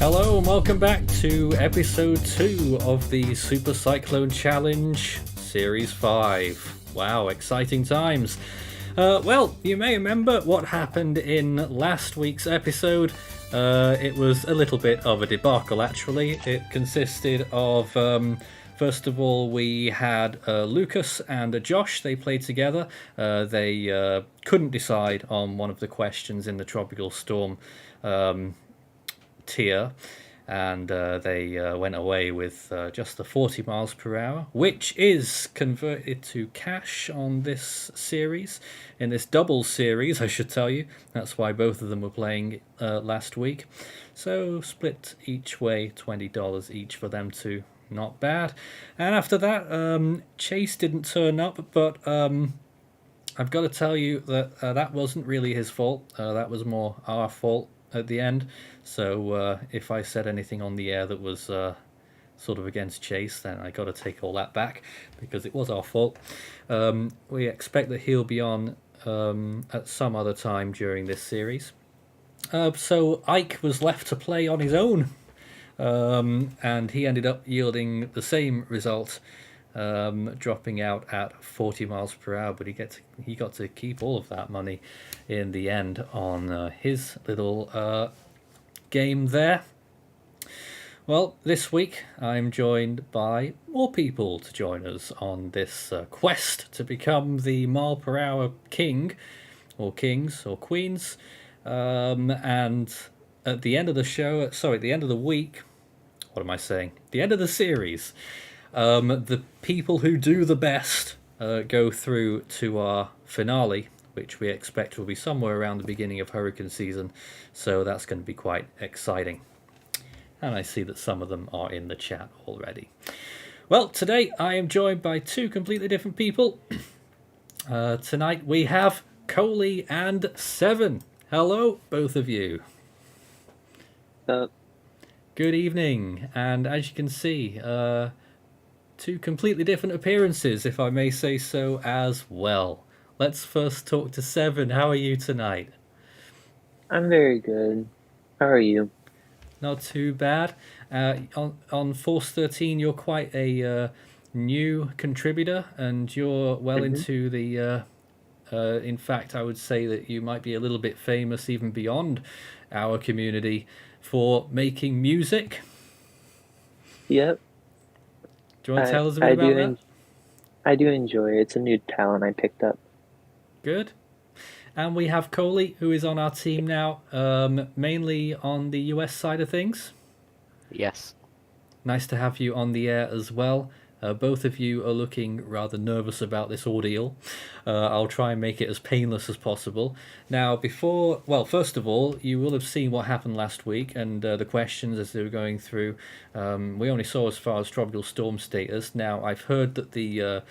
Hello and welcome back to episode 2 of the Super Cyclone Challenge Series 5. Wow, exciting times. Well, you may remember what happened in last week's episode. It was a little bit of a debacle, actually. It consisted of, first of all, we had Lucas and Josh. They played together. They couldn't decide on one of the questions in the Tropical Storm tier, and they went away with just the 40 miles per hour, which is converted to cash on this series, in this double series, I should tell you. That's why both of them were playing last week. So split each way, $20 each for them two. Not bad. And after that, Chase didn't turn up, but I've got to tell you that that wasn't really his fault. That was more our fault at the end. So if I said anything on the air that was sort of against Chase, then I got to take all that back, because it was our fault. We expect that he'll be on at some other time during this series. So Ike was left to play on his own, and he ended up yielding the same result, dropping out at 40 miles per hour, but he got to keep all of that money in the end on his little game there. Well, this week I'm joined by more people to join us on this quest to become the mile per hour king, or kings, or queens. And at the end of the show, at the end of the week, what am I saying? The end of the series, the people who do the best go through to our finale, which we expect will be somewhere around the beginning of hurricane season. So that's going to be quite exciting. And I see that some of them are in the chat already. Well, today I am joined by two completely different people. Tonight we have Coley and Seven. Hello, both of you. Good evening. And as you can see, two completely different appearances, if I may say so, as well. Let's first talk to Seven. How are you tonight? I'm very good. How are you? Not too bad. On Force 13, you're quite a new contributor, and you're well into the... in fact, I would say that you might be a little bit famous even beyond our community for making music. Yep. Do you want to tell us a bit about that? I do enjoy it. It's a new talent I picked up. Good. And we have Coley, who is on our team now, mainly on the US side of things. Yes. Nice to have you on the air as well. Both of you are looking rather nervous about this ordeal. I'll try and make it as painless as possible. Now, first of all, you will have seen what happened last week, and the questions as they were going through. We only saw as far as tropical storm status. Now, I've heard that the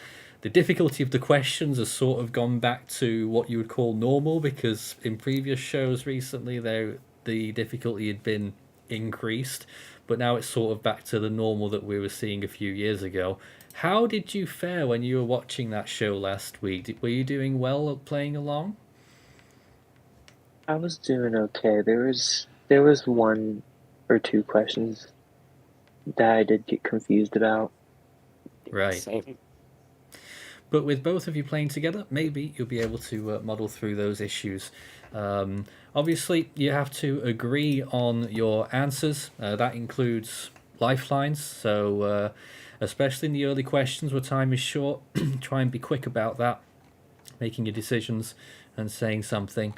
difficulty of the questions has sort of gone back to what you would call normal, because in previous shows recently, the difficulty had been increased. But now it's sort of back to the normal that we were seeing a few years ago. How did you fare when you were watching that show last week? Were you doing well at playing along? I was doing okay. There was one or two questions that I did get confused about. Right. Same. But with both of you playing together, maybe you'll be able to muddle through those issues. Obviously, you have to agree on your answers. That includes lifelines. So, especially in the early questions where time is short, try and be quick about that, making your decisions and saying something.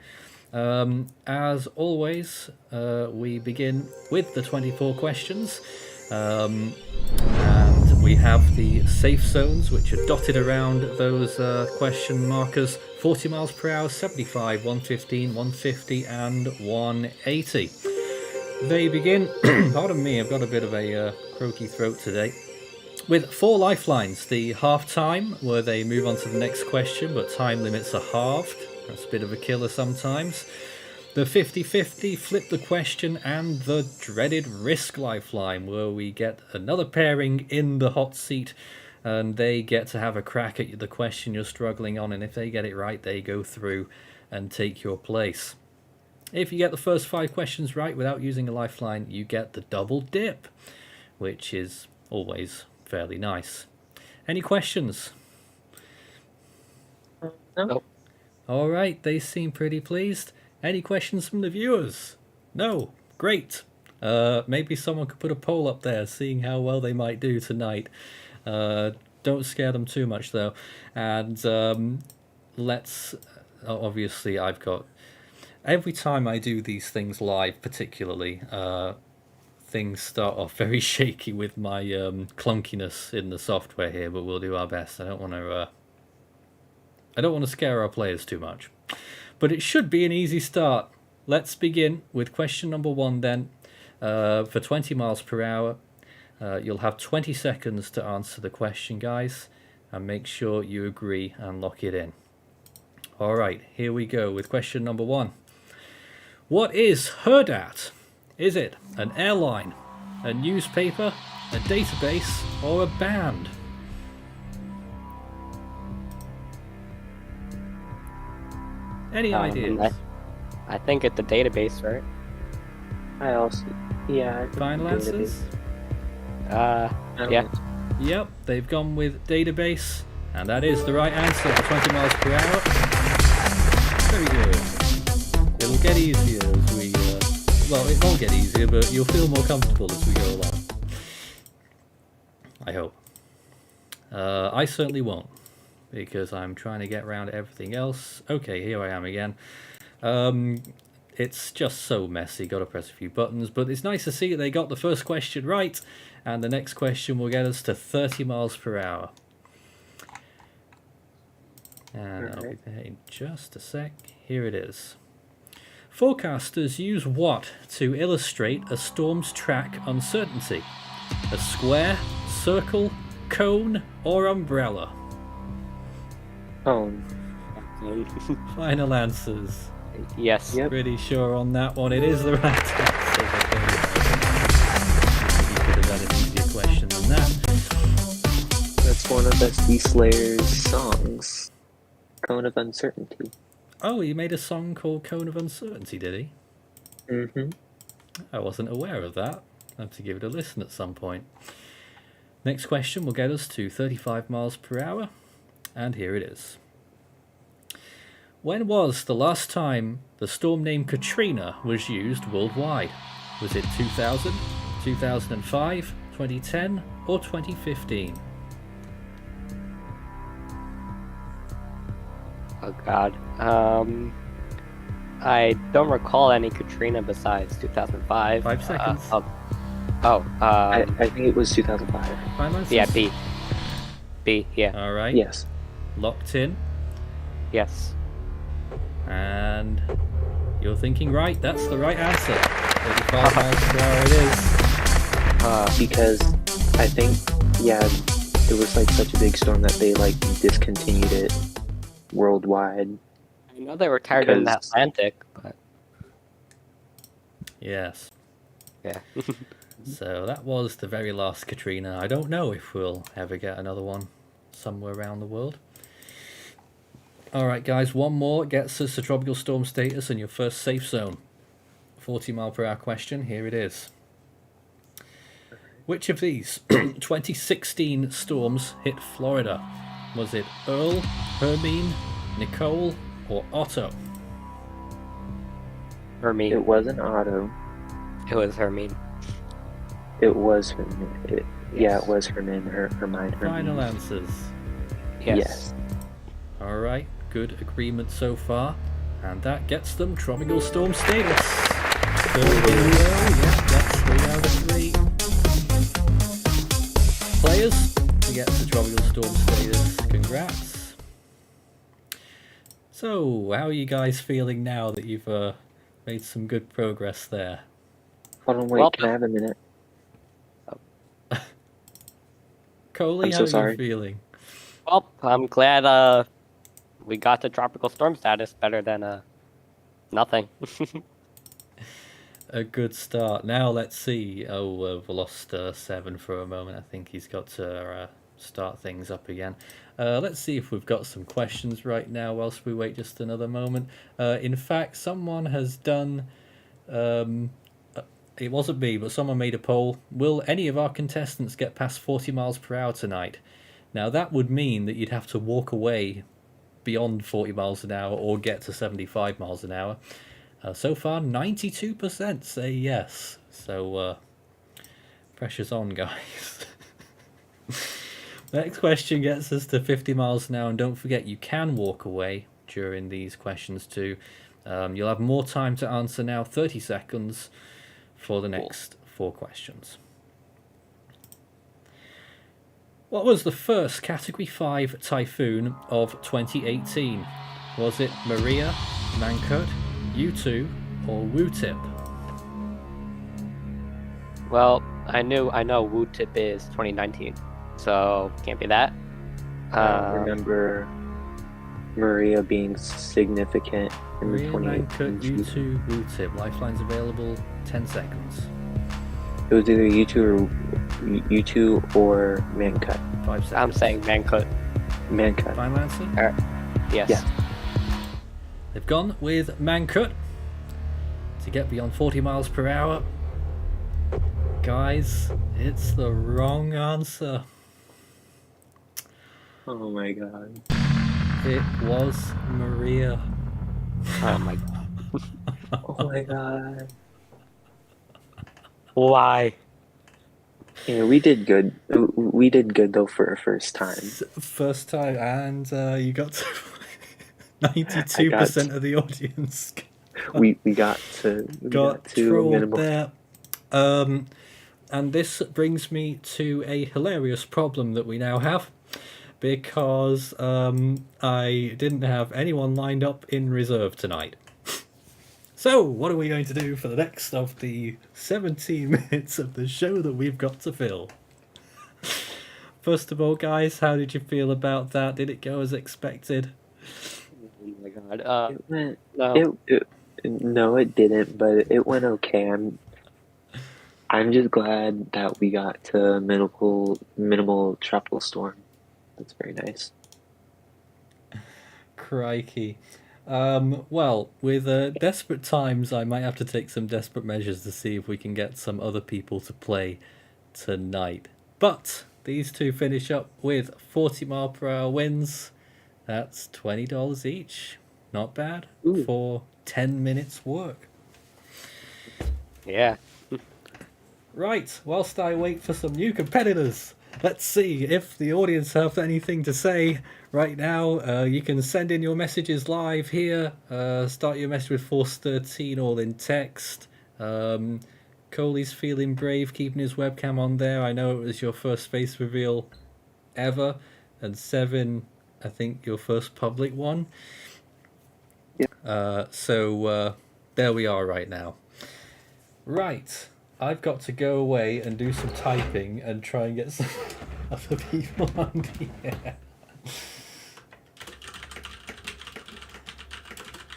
As always, we begin with the 24 questions. And we have the safe zones, which are dotted around those question markers. 40 miles per hour, 75, 115, 150, and 180. They begin, pardon me, I've got a bit of a croaky throat today, with 4 lifelines. The half time, where they move on to the next question, but time limits are halved. That's a bit of a killer sometimes. The 50-50, flip the question, and the dreaded risk lifeline, where we get another pairing in the hot seat, and they get to have a crack at the question you're struggling on, and if they get it right, they go through and take your place. If you get the first 5 questions right without using a lifeline, you get the double dip, which is always fairly nice. Any questions? No. Nope. All right, they seem pretty pleased. Any questions from the viewers? No? Great. Maybe someone could put a poll up there, seeing how well they might do tonight. Don't scare them too much, though. And let's... Obviously, I've got... Every time I do these things live, particularly, things start off very shaky with my clunkiness in the software here, but we'll do our best. I don't want to scare our players too much. But it should be an easy start. Let's begin with question number 1 then. For 20 miles per hour, you'll have 20 seconds to answer the question, guys. And make sure you agree and lock it in. All right, here we go with question number 1. What is Herdat? Is it an airline, a newspaper, a database, or a band? Any ideas? I think it's the database, right? I also, yeah. Final answers? Yeah. Yep, they've gone with database, and that is the right answer for 20 miles per hour. Very good. It'll get easier as we... well, it won't get easier, but you'll feel more comfortable as we go along. I hope. I certainly won't, because I'm trying to get around everything else. Okay, here I am again. It's just so messy, gotta press a few buttons, but it's nice to see they got the first question right, and the next question will get us to 30 miles per hour. And I'll be there in just a sec. Here it is. Forecasters use what to illustrate a storm's track uncertainty? A square, circle, cone, or umbrella? Cone. Final answers. Yes. Yep. Pretty sure on that one. It is the right answer. You could have had an easier question than that. That's one of Dusty Slayer's songs. Cone of Uncertainty. Oh, he made a song called Cone of Uncertainty, did he? Mm-hmm. I wasn't aware of that. I'll have to give it a listen at some point. Next question will get us to 35 miles per hour. And here it is. When was the last time the storm named Katrina was used worldwide? Was it 2000, 2005, 2010, or 2015? Oh God. I don't recall any Katrina besides 2005. 5 seconds. I think it was 2005. Final answers? Yeah, B. B. Yeah. All right. Yes. Locked in. Yes. And you're thinking right. That's the right answer. 35 miles per hour it is. Because I think, yeah, it was like such a big storm that they like discontinued it worldwide. I know they were tired in the Because- Atlantic, but Yes. yeah. So that was the very last Katrina. I don't know if we'll ever get another one somewhere around the world. Alright guys, one more gets us to tropical storm status and your first safe zone. 40 mile per hour question, here it is. Which of these 2016 storms hit Florida? Was it Earl, Hermine, Nicole, or Otto? Hermine. It wasn't Otto. It was Hermine. It was Hermine. Yeah, it was Hermine. Hermine. Final answers. Yes. Alright, good agreement so far. And that gets them tropical storm status. So here we go. Yep, that's 3 out of 3. Players, get the Tropical Storm status. Congrats. So, how are you guys feeling now that you've made some good progress there? Hold on, wait, Well, can I have a minute? Coley, I'm how so are you sorry. feeling? well, I'm glad we got the tropical storm status better than nothing. A good start. Now let's see. Oh, we lost Seven for a moment. I think he's got to start things up again. Let's see if we've got some questions right now whilst we wait just another moment. In fact, someone has done. It wasn't me, but someone made a poll. Will any of our contestants get past 40 miles per hour tonight? Now, that would mean that you'd have to walk away beyond 40 miles an hour or get to 75 miles an hour. So far, 92% say yes. So, pressure's on, guys. Next question gets us to 50 miles an hour, and don't forget you can walk away during these questions too. You'll have more time to answer now, 30 seconds for the next 4 questions. What was the first Category 5 typhoon of 2018? Was it Maria, Mangkhut, U2, or Wu-Tip? Well, I know Wu Tip is 2019, so can't be that. I don't remember Maria being significant in the Maria, 2018 Mangkhut, U2, Wu-Tip. Lifeline's available. 10 seconds. It was either U2 or Mancut. 5 seconds. I'm saying Mangkhut. Mancut. Final answer? Yes. Yes. They've gone with Mangkhut to get beyond 40 miles per hour. Guys, it's the wrong answer. Oh my god. It was Maria. Oh my god. Oh my god. Why? Yeah, we did good. We did good though for a first time. First time, and you got to 92% of the audience. We got to trolled minimal. there. And this brings me to a hilarious problem that we now have, because I didn't have anyone lined up in reserve tonight. So, what are we going to do for the next of the 17 minutes of the show that we've got to fill? First of all, guys, how did you feel about that? Did it go as expected? Oh my god. It went. No. No, it didn't. But it went okay. I'm just glad that we got to minimal tropical storm. That's very nice. Crikey. Well, with desperate times, I might have to take some desperate measures to see if we can get some other people to play tonight. But these two finish up with 40 mile per hour wins. That's $20 each. Not bad. Ooh. For 10 minutes work. Yeah. Right, whilst I wait for some new competitors, let's see if the audience have anything to say right now. You can send in your messages live here. Start your message with Force 13 all in text. Coley's feeling brave, keeping his webcam on there. I know it was your first face reveal ever. And Seven, I think your first public one. Yeah. So there we are right now. Right. I've got to go away and do some typing and try and get some other people on the air.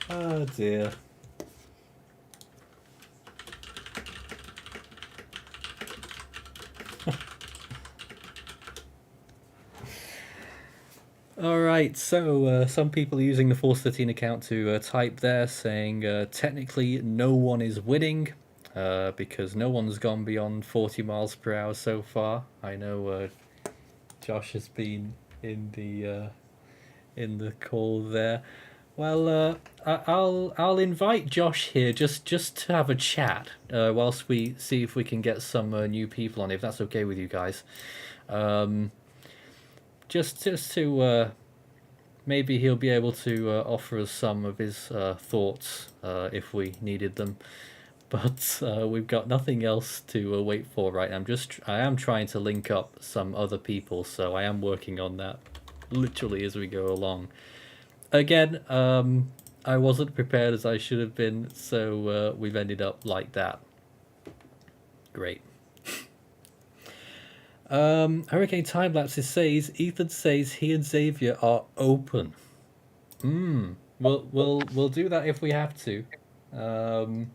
Oh dear. Alright, so some people are using the Force 13 account to type there saying technically no one is winning. Because no one's gone beyond 40 miles per hour so far. I know Josh has been in the call there. Well, I'll invite Josh here just to have a chat whilst we see if we can get some new people on, if that's okay with you guys. Just to maybe he'll be able to offer us some of his thoughts if we needed them. but we've got nothing else to wait for right now. I am trying to link up some other people, so I am working on that literally as we go along. Again, I wasn't prepared as I should have been, so we've ended up like that. Great. Hurricane Time Lapses says Ethan says he and Xavier are open. We'll do that if we have to. Um,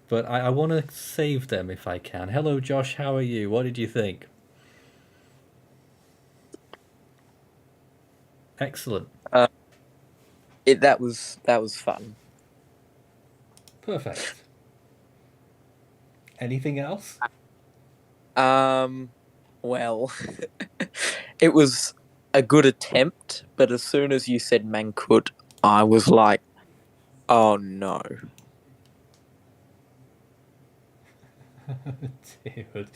but I want to save them if I can. Hello, Josh. How are you? What did you think? Excellent. Uh, that was fun. Perfect. Anything else? Well, it was a good attempt, but as soon as you said Mankut, I was like, oh no. Dude.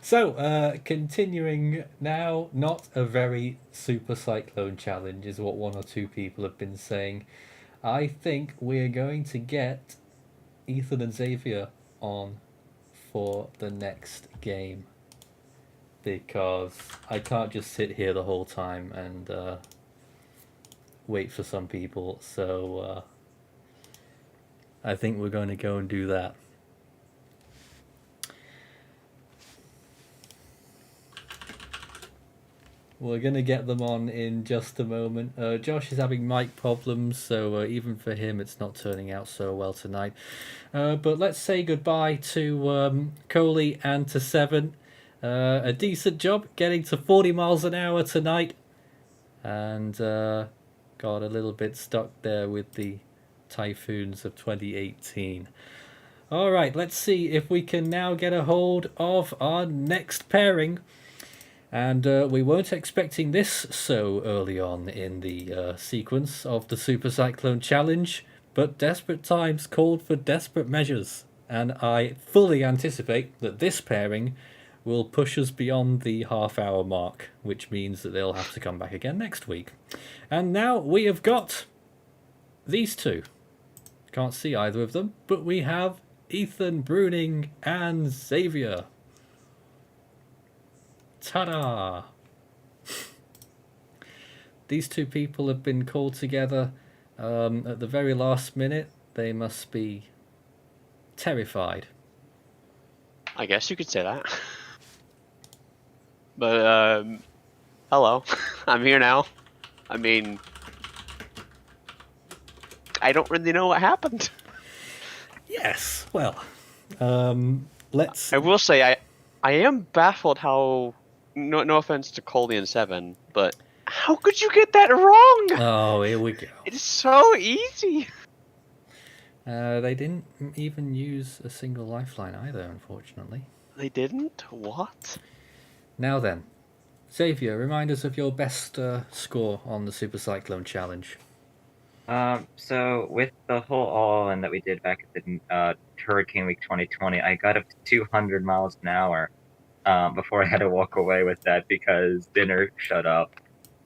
So, continuing now, not a very Super Cyclone challenge, is what one or two people have been saying. I think we're going to get Ethan and Xavier on for the next game because I can't just sit here the whole time and wait for some people. So I think we're going to go and do that. We're going to get them on in just a moment. Josh is having mic problems, so even for him, it's not turning out so well tonight. But let's say goodbye to Coley and to Seven. A decent job getting to 40 miles an hour tonight. And got a little bit stuck there with the typhoons of 2018. All right, let's see if we can now get a hold of our next pairing. And we weren't expecting this so early on in the sequence of the Super Cyclone Challenge, but desperate times called for desperate measures. And I fully anticipate that this pairing will push us beyond the half-hour mark, which means that they'll have to come back again next week. And now we have got these two. Can't see either of them, but we have Ethan Bruning and Xavier. Ta-da! These two people have been called together at the very last minute. They must be terrified. I guess you could say that. But, hello. I'm here now. I mean, I don't really know what happened. Yes, well, let's... I will say, I am baffled how, no offense to Coley and Seven, but how could you get that wrong? Oh, here we go. It's so easy. They didn't even use a single lifeline either, unfortunately. They didn't? What? Now then, Xavier, remind us of your best score on the Super Cyclone Challenge. So with the whole all-in that we did back at the Hurricane Week 2020, I got up to 200 miles an hour before I had to walk away with that because dinner shut up.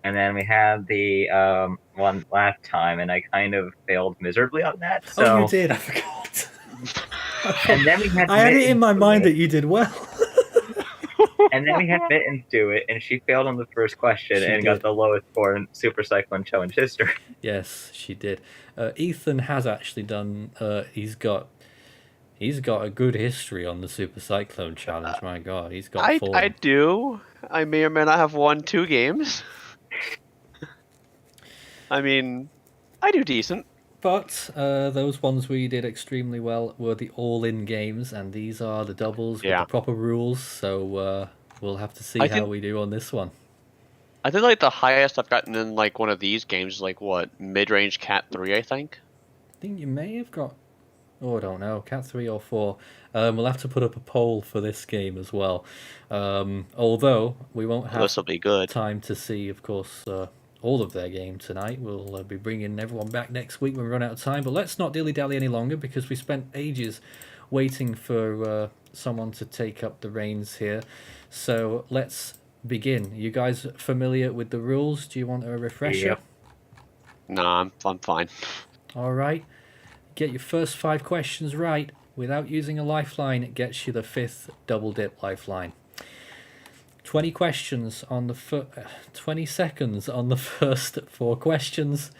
And then we had the one last time, and I kind of failed miserably on that. So... Oh, you did, I forgot. And then we had I had it in my mind that you did well. And then we had Mittens do it, and she failed on the first question and got the lowest score in Super Cyclone Challenge history. Yes, she did. Ethan has actually done. He's got a good history on the Super Cyclone Challenge. My God, he's got form. I do. I may or may not have won 2 games. I mean, I do decent. But those ones we did extremely well were the all-in games, and these are the doubles with the proper rules. So we'll have to see how we do on this one. I think like the highest I've gotten in like one of these games is like what, mid-range Cat 3, I think. I think you may have got, I don't know, Cat 3 or 4. We'll have to put up a poll for this game as well. Although we won't have This'll be good. time to see, of course, all of their game tonight. We'll be bringing everyone back next week when we run out of time. But let's not dilly-dally any longer because we spent ages waiting for someone to take up the reins here. So let's begin. You guys familiar with the rules? Do you want a refresher? No, I'm fine. All right. get your first 5 questions right without using a lifeline, it gets you the 5th double dip lifeline. 20 questions on the 20 seconds on the first 4 questions,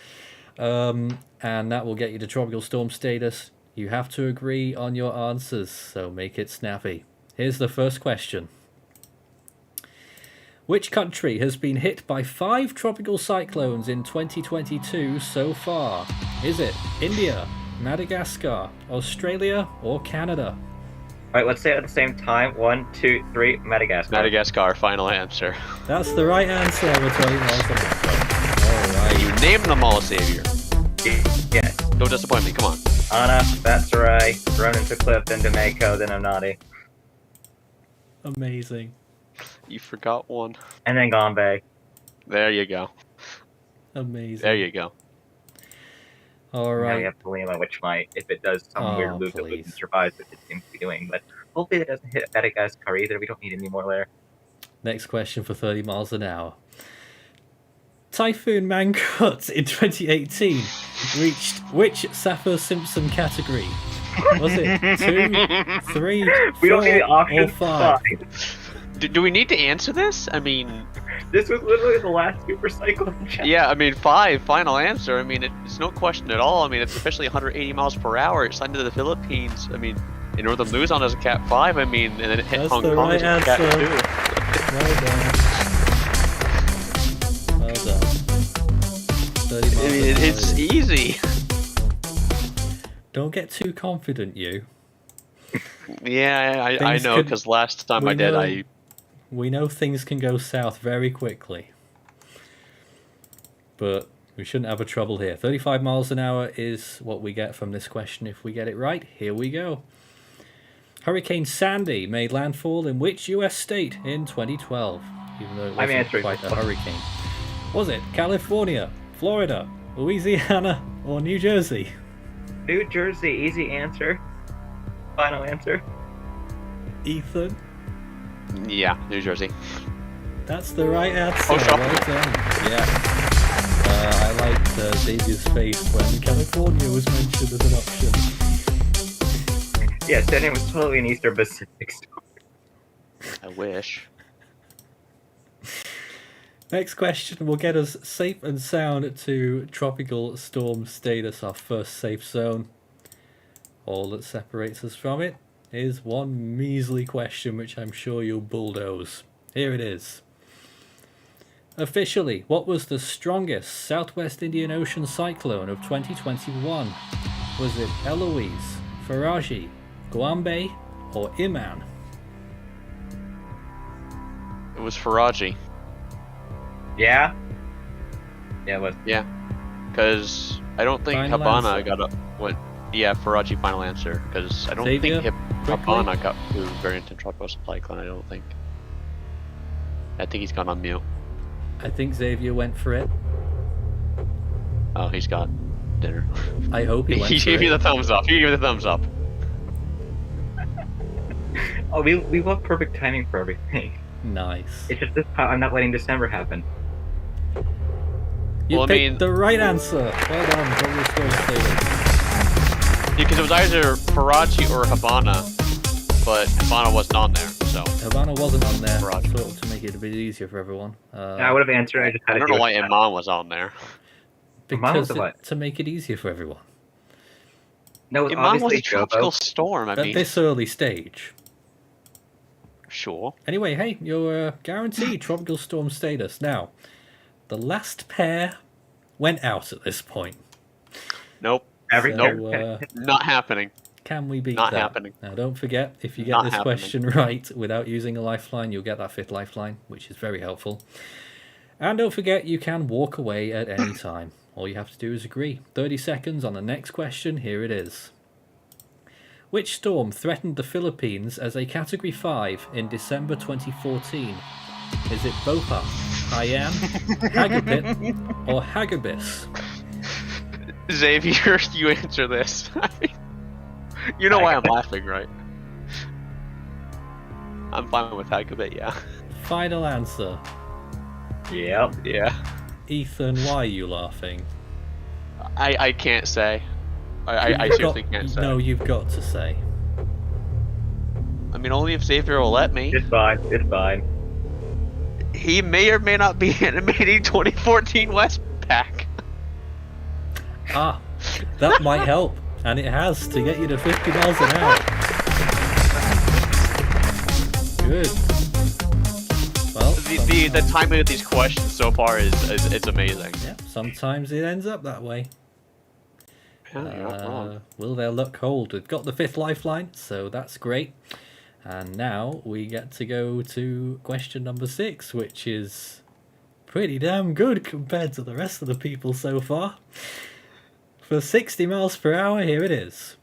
and that will get you to tropical storm status. You have to agree on your answers, so make it snappy. Here's the first question. Which country has been hit by 5 tropical cyclones in 2022 so far? Is it India, Madagascar, Australia, or Canada? Alright, let's say it at the same time. 1, 2, 3, Madagascar. Madagascar, final answer. That's the right answer with 20 miles an hour. Alright. You named them all, Xavier. Yes. Don't disappoint me, come on. Anna, Batsarai, Ronan to Cliff, then Domeko, then Onati. Amazing. You forgot one. And then Gombe. There you go. Amazing. There you go. Now Alright. you have Lima, which might, if it does some Oh, weird loop that please. wouldn't survive, which it seems to be doing. But hopefully it doesn't hit Madagascar either. We don't need any more there. Next question for 30 miles an hour. Typhoon Mangkhut in 2018 reached which Saffir-Simpson category? Was it 2, 3, 4, We don't need the or option 5? Do we need to answer this? I mean, This was literally the last Super Cyclone challenge. yeah, I mean, 5, final answer. I mean, it's no question at all. I mean, it's especially 180 miles per hour. It's signed to the Philippines. I mean, in Northern Luzon as a Cat 5, I mean, and then it hit That's Hong the Kong right as a Cat answer. 2. Well done. 30 miles I mean, an hour it's it is. easy. Don't get too confident, you. Yeah, I Things know, could- because last time we I did, know- We know things can go south very quickly. But we shouldn't have a trouble here. 35 miles an hour is what we get from this question if we get it right. Here we go. Hurricane Sandy made landfall in which US state in 2012? Even though it I'm wasn't answering quite this a one. hurricane. Was it California, Florida, Louisiana, or New Jersey? New Jersey, easy answer. Final answer. Ethan? Yeah, New Jersey. That's the right answer. Oh, sure. Well done. Yeah. I liked Xavier's face when California was mentioned as an option. Yeah, Sandy was totally an Eastern Pacific story. I wish. Next question will get us safe and sound to tropical storm status, our first safe zone. All that separates us from it is one measly question which I'm sure you'll bulldoze. Here it is. Officially, what was the strongest Southwest Indian Ocean cyclone of 2021? Was it Eloise, Faraji, Guambe, or Iman? It was Faraji. Yeah? Yeah, it was. Because I don't think Final Habana answer. got a what? Yeah, Faraji final answer. Because I don't Xavier, think quickly? Habana got to variant in tropical cyclone. I don't think. I think he's gone on mute. I think Xavier went for it. Oh, he's got dinner. I hope he went He for gave you it. the thumbs up. He gave you the thumbs up. Oh, we love perfect timing for everything. Nice. It's just this time I'm not letting December happen. You Well, I picked mean- the right answer. Well done. Double storm status. Because it was either Faraji or Habana, but Habana wasn't on there. So Havana wasn't on there, Right. sort of to make it a bit easier for everyone. I would have answered. I just had I to don't do know it why fast. Iman was on there. Iman was Because the what? to make it easier for everyone. No, it was Iman was obviously a tropical Jobo. storm. I At mean, this early stage. sure. Anyway, hey, you're guaranteed tropical storm status. Now, the last pair went out at this point. Nope. Every So, character. Not happening. can we beat Not that? happening. Now, don't forget, if you get Not this happening. question right without using a lifeline, you'll get that 5th lifeline, which is very helpful. And don't forget, you can walk away at any time. All you have to do is agree. 30 seconds on the next question. Here it is. Which storm threatened the Philippines as a Category 5 in December 2014? Is it Bopa, Haiyan, Hagupit, or Hagibis? Xavier, you answer this. You know why I'm laughing, right? I'm fine with Hagabit, yeah. Final answer. Yep. Yeah. Ethan, why are you laughing? I can't say. I seriously can't say. No, you've got to say. I mean, only if Xavier will let me. It's fine. It's fine. He may or may not be animating 2014 Westpac. Ah, that might help, and it has to get you to 50 miles an hour. Good. Well, The timing of these questions so far is it's amazing. yeah, sometimes it ends up that way. Yeah, you're not wrong. Will their luck hold? We've got the 5th lifeline, so that's great. And now we get to go to question number 6, which is pretty damn good compared to the rest of the people so far. For 60 miles per hour, here it is.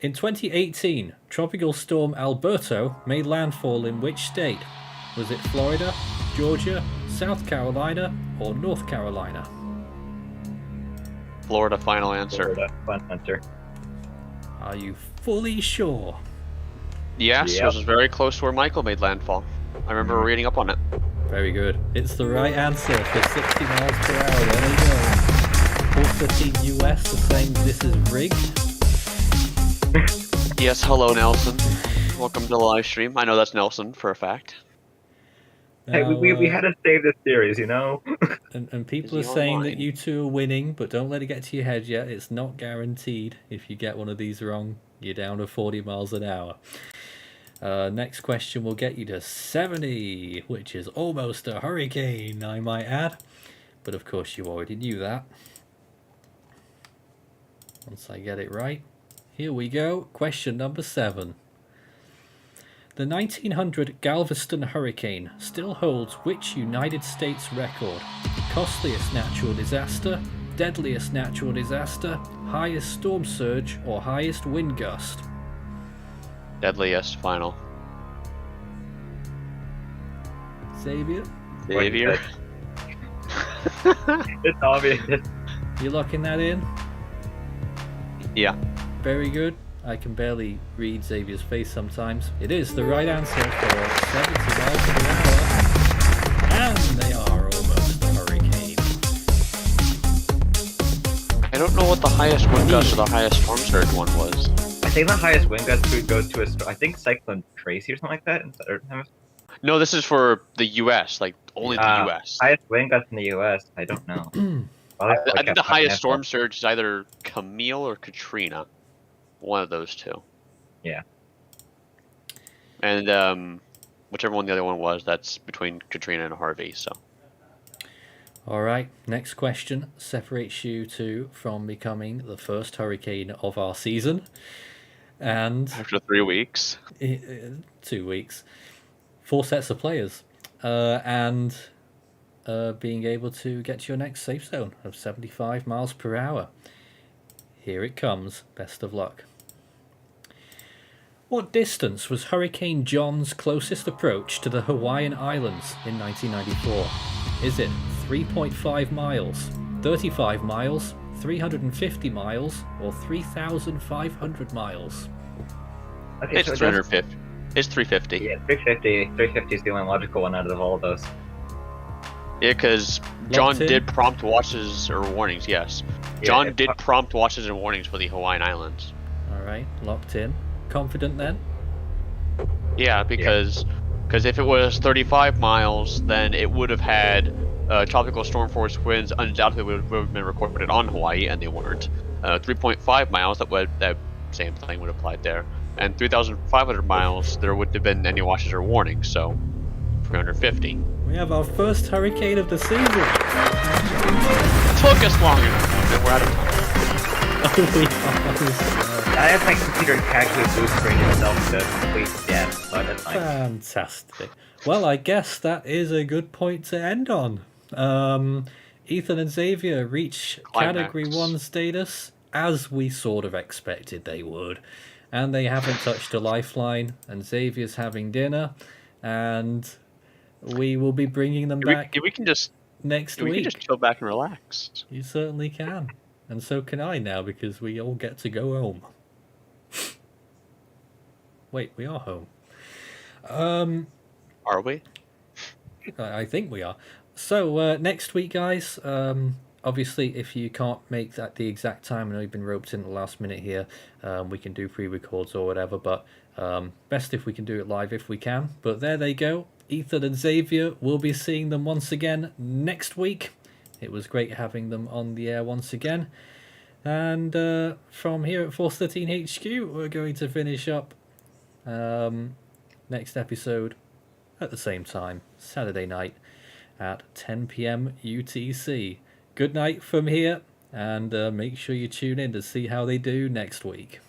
In 2018, Tropical Storm Alberto made landfall in which state? Was it Florida, Georgia, South Carolina, or North Carolina? Florida, final answer. Fun answer. Are you fully sure? Yes, Yep. this was very close to where Michael made landfall. I remember reading up on it. Very good. It's the right answer for 60 miles per hour. There you go. Also, Team US are saying this is rigged. Yes, hello Nelson. Welcome to the live stream. I know that's Nelson for a fact. Hey, we Now, had to save this series, you know? and people Is are he saying online? that you two are winning, but don't let it get to your head yet. It's not guaranteed. If you get one of these wrong, you're down to 40 miles an hour. Next question will get you to 70, which is almost a hurricane, I might add. But of course, you already knew that. Once I get it right. Here we go. Question number 7. The 1900 Galveston hurricane still holds which United States record? Costliest natural disaster, deadliest natural disaster, highest storm surge, or highest wind gust? Deadliest final. Xavier, Xavier. It's obvious. you locking that in? Yeah. Very good. I can barely read Xavier's face sometimes. It is the right answer for 70 miles per hour. And they are almost a hurricane. I don't know what the highest wind gust or the highest storm surge one was. I think the highest wind gust could go to I think Cyclone Tracy or something like that. No, this is for the U.S. Like only the U.S. Highest wind gust in the U.S. I don't know. I think the highest storm surge is either Camille or Katrina. One of those two. Yeah. And whichever one the other one was, that's between Katrina and Harvey. So. All right, next question separates you two from becoming the first hurricane of our season. And After 3 weeks. 2 weeks. 4 sets of players. And being able to get to your next safe zone of 75 miles per hour. Here it comes. Best of luck. What distance was Hurricane John's closest approach to the Hawaiian Islands in 1994? Is it 3.5 miles, 35 miles, 350 miles, or 3,500 miles? Okay, It's so 350. It's 350. Yeah, 350. 350 is the only logical one out of all of those. Yeah, because John in? did prompt watches or warnings, yes. Yeah, John did prompt watches and warnings for the Hawaiian Islands. All right, locked in. Confident then? Yeah, because if it was 35 miles, then it would have had tropical storm force winds undoubtedly would have been recorded on Hawaii, and they weren't. 3.5 miles, that same thing would apply there. And 3,500 miles, there wouldn't have been any watches or warnings, so 350. We have our first hurricane of the season. Took us long enough, and we're out of time. I have my computer casually bootstrapping itself to complete death, so that's fine. Fantastic. Well, I guess that is a good point to end on. Ethan and Xavier reach Climax. Category 1 status, as we sort of expected they would. And they haven't touched a lifeline, and Xavier's having dinner, and we will be bringing them back We can just next we week. can just chill back and relax. You certainly can. And so can I now, because we all get to go home. Wait, we are home. Are we? I think we are. So next week, guys, obviously, if you can't make that the exact time, I know you've been roped in at the last minute here, we can do pre-records or whatever, but best if we can do it live if we can. But there they go. Ethan and Xavier, we'll be seeing them once again next week. It was great having them on the air once again. And from here at Force 13 HQ, we're going to finish up next episode at the same time, Saturday night at 10 p.m. UTC. Good night from here, and make sure you tune in to see how they do next week.